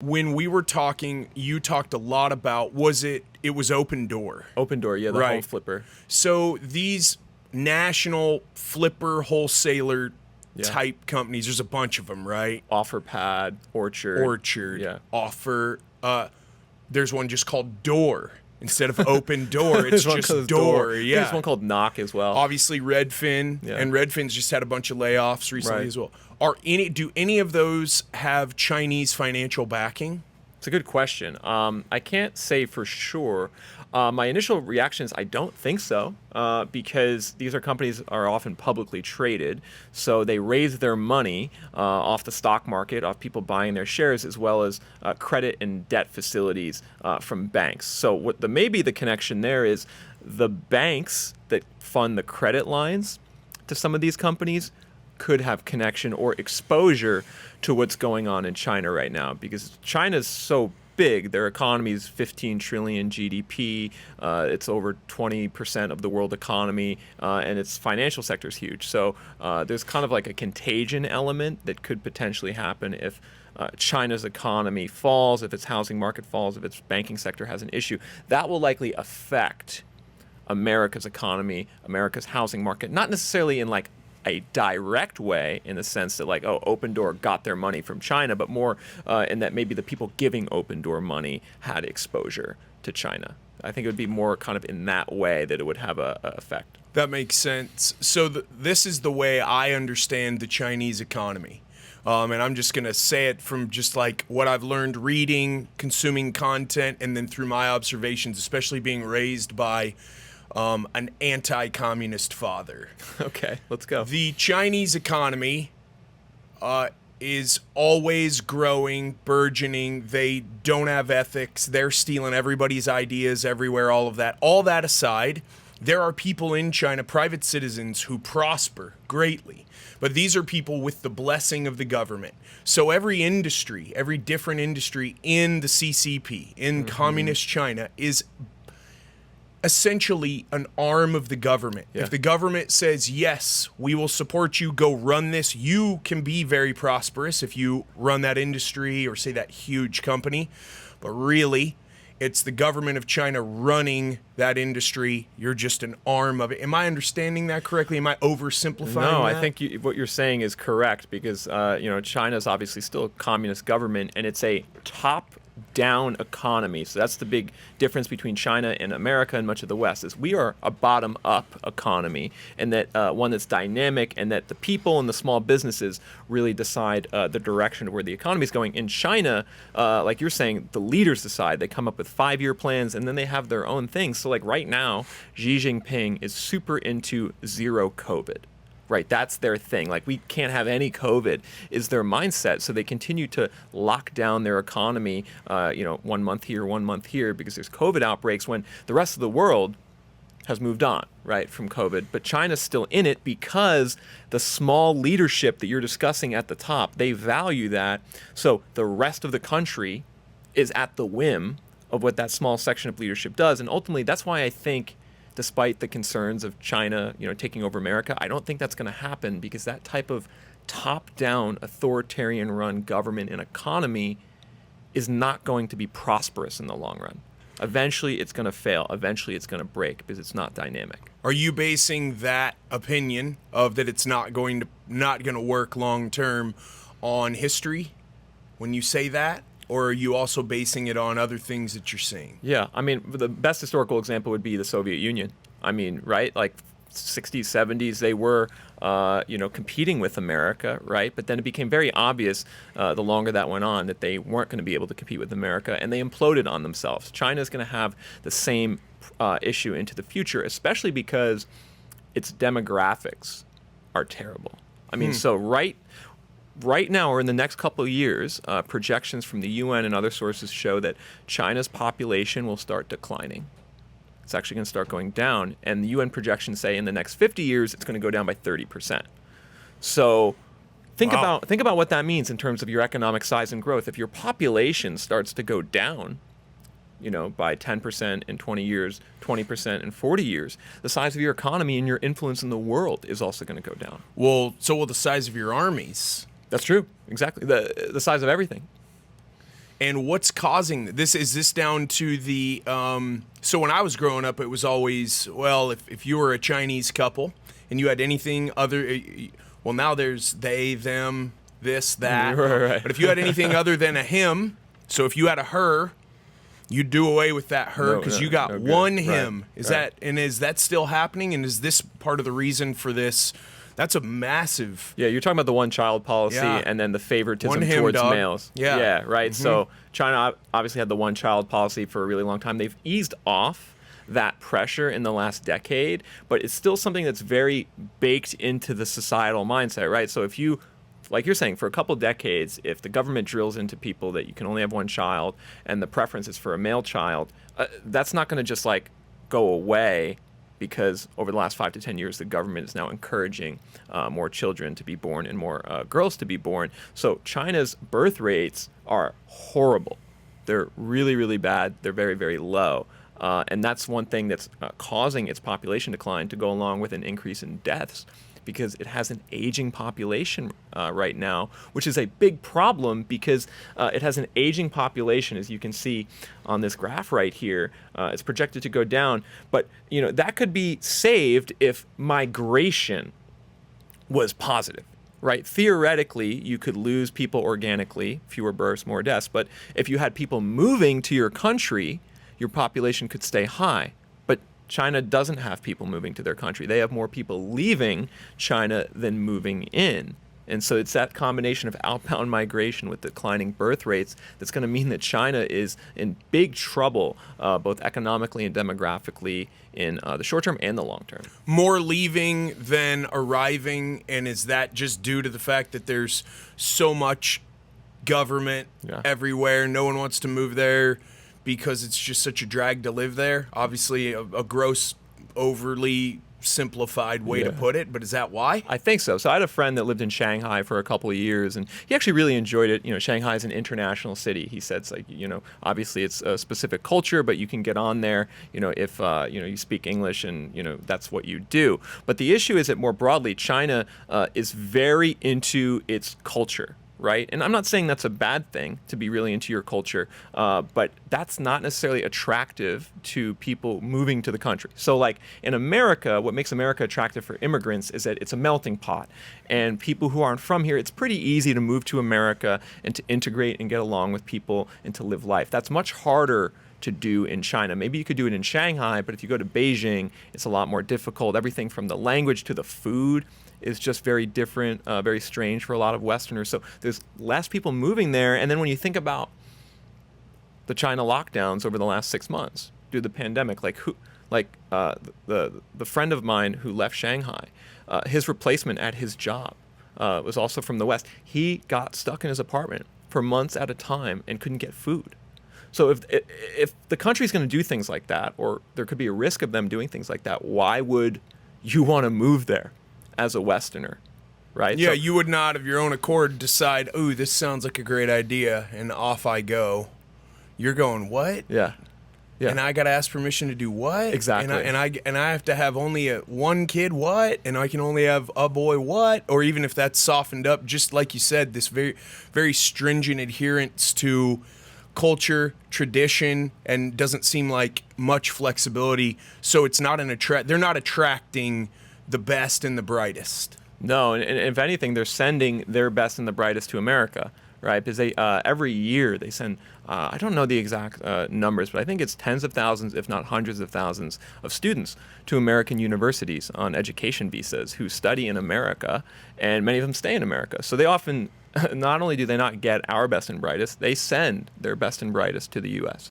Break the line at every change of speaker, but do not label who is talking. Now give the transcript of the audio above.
When we were talking, you talked a lot about, it was Open Door.
Open Door, yeah, the home flipper.
So these national flipper wholesaler type companies, there's a bunch of them, right?
OfferPad, Orchard,
Offer. There's one just called Door. Instead of Open Door, it's just Door. Yeah.
There's one called Knock as well.
Obviously Redfin, and Redfin's just had a bunch of layoffs recently as well. Do any of those have Chinese financial backing?
It's a good question. I can't say for sure. My initial reaction is I don't think so, because these companies are often publicly traded, so they raise their money off the stock market, off people buying their shares, as well as credit and debt facilities from banks. So maybe the connection there is the banks that fund the credit lines to some of these companies could have connection or exposure to what's going on in China right now, because China's so big. Their economy is 15 trillion GDP. It's over 20% of the world economy, and its financial sector is huge. So there's kind of like a contagion element that could potentially happen if China's economy falls, if its housing market falls, if its banking sector has an issue. That will likely affect America's economy, America's housing market, not necessarily in like a direct way in the sense that like, Open Door got their money from China, but more in that maybe the people giving Open Door money had exposure to China. I think it would be more kind of in that way that it would have a effect.
That makes sense. So this is the way I understand the Chinese economy. And I'm just going to say it from just like what I've learned reading, consuming content, and then through my observations, especially being raised by an anti-communist father.
Okay, let's go.
The Chinese economy is always growing, burgeoning. They don't have ethics. They're stealing everybody's ideas everywhere, all of that. All that aside, there are people in China, private citizens, who prosper greatly. But these are people with the blessing of the government. So every industry, every different industry in the CCP, in communist China, is essentially an arm of the government.
Yeah.
If the government says, yes, we will support you, go run this, you can be very prosperous if you run that industry or say that huge company. But really, it's the government of China running that industry. You're just an arm of it. Am I understanding that correctly? Am I oversimplifying
No,
that?
I think what you're saying is correct, because China's obviously still a communist government, and it's a top-down economy. So that's the big difference between China and America and much of the West, is we are a bottom-up economy, and that one that's dynamic, and that the people and the small businesses really decide the direction of where the economy is going. In China, like you're saying, the leaders decide. They come up with 5-year plans, and then they have their own things. So like right now, Xi Jinping is super into zero COVID. Right, that's their thing. Like, we can't have any COVID is their mindset. So they continue to lock down their economy, 1 month here, 1 month here, because there's COVID outbreaks when the rest of the world has moved on, right, from COVID. But China's still in it because the small leadership that you're discussing at the top, they value that. So the rest of the country is at the whim of what that small section of leadership does. And ultimately, that's why I think, despite the concerns of China, taking over America, I don't think that's going to happen, because that type of top-down, authoritarian-run government and economy is not going to be prosperous in the long run. Eventually, it's going to fail. Eventually, it's going to break because it's not dynamic.
Are you basing that opinion of that it's not going to work long term on history when you say that? Or are you also basing it on other things that you're seeing?
Yeah, I mean, the best historical example would be the Soviet Union. I mean, right? Like 60s, 70s, they were, competing with America, right? But then it became very obvious the longer that went on that they weren't going to be able to compete with America, and they imploded on themselves. China is going to have the same issue into the future, especially because its demographics are terrible. I mean, so right now, or in the next couple of years, projections from the UN and other sources show that China's population will start declining. It's actually going to start going down. And the UN projections say in the next 50 years, it's going to go down by 30%. So think about what that means in terms of your economic size and growth. If your population starts to go down, by 10% in 20 years, 20% in 40 years, the size of your economy and your influence in the world is also going to go down.
Well, so will the size of your armies.
That's true. Exactly. The size of everything.
And what's causing this? Is this down to the? So when I was growing up, it was always, well, if you were a Chinese couple and you had anything other, well, now there's they, them, this, that.
Right.
But if you had anything other than a him, so if you had a her, you'd do away with that her because you got one him. Is that still happening? And is this part of the reason for this? That's a massive.
Yeah, you're talking about the one-child policy and then the favoritism towards males. Yeah, right. So China obviously had the one-child policy for a really long time. They've eased off that pressure in the last decade, but it's still something that's very baked into the societal mindset, right? So if you, like you're saying, for a couple decades, if the government drills into people that you can only have one child and the preference is for a male child, that's not going to just like go away, because over the last 5 to 10 years, the government is now encouraging more children to be born and more girls to be born. So China's birth rates are horrible. They're really, really bad. They're very, very low. And that's one thing that's causing its population decline to go along with an increase in deaths, because it has an aging population right now, which is a big problem because it has an aging population, as you can see on this graph right here. It's projected to go down, but that could be saved if migration was positive, right? Theoretically, you could lose people organically, fewer births, more deaths, but if you had people moving to your country, your population could stay high. But China doesn't have people moving to their country. They have more people leaving China than moving in. And so it's that combination of outbound migration with declining birth rates that's going to mean that China is in big trouble, both economically and demographically, in the short term and the long term.
More leaving than arriving, and is that just due to the fact that there's so much government everywhere? No one wants to move there because it's just such a drag to live there. Obviously, a gross, overly simplified way to put it, but is that why?
I think so. So I had a friend that lived in Shanghai for a couple of years, and he actually really enjoyed it. Shanghai is an international city. He said it's like, obviously it's a specific culture, but you can get on there, if, you speak English and, that's what you do. But the issue is that more broadly, China is very into its culture. Right? And I'm not saying that's a bad thing, to be really into your culture, but that's not necessarily attractive to people moving to the country. So like in America, what makes America attractive for immigrants is that it's a melting pot. And people who aren't from here, it's pretty easy to move to America and to integrate and get along with people and to live life. That's much harder to do in China. Maybe you could do it in Shanghai, but if you go to Beijing, it's a lot more difficult. Everything from the language to the food is just very different, very strange for a lot of Westerners. So there's less people moving there. And then when you think about the China lockdowns over the last 6 months due to the pandemic, the friend of mine who left Shanghai, his replacement at his job was also from the West. He got stuck in his apartment for months at a time and couldn't get food. So if the country's going to do things like that, or there could be a risk of them doing things like that, why would you want to move there as a Westerner, right?
Yeah, you would not of your own accord decide, ooh, this sounds like a great idea, and off I go. You're going, what?
Yeah.
And I got to ask permission to do what?
Exactly.
And I have to have only one kid, what? And I can only have a boy, what? Or even if that's softened up, just like you said, this very, very stringent adherence to culture, tradition, and doesn't seem like much flexibility. So it's not they're not attracting the best and the brightest.
No, and if anything, they're sending their best and the brightest to America, right? Because they every year they send, I don't know the exact numbers, but I think it's tens of thousands, if not hundreds of thousands, of students to American universities on education visas who study in America, and many of them stay in America. So they often, not only do they not get our best and brightest, they send their best and brightest to the U.S.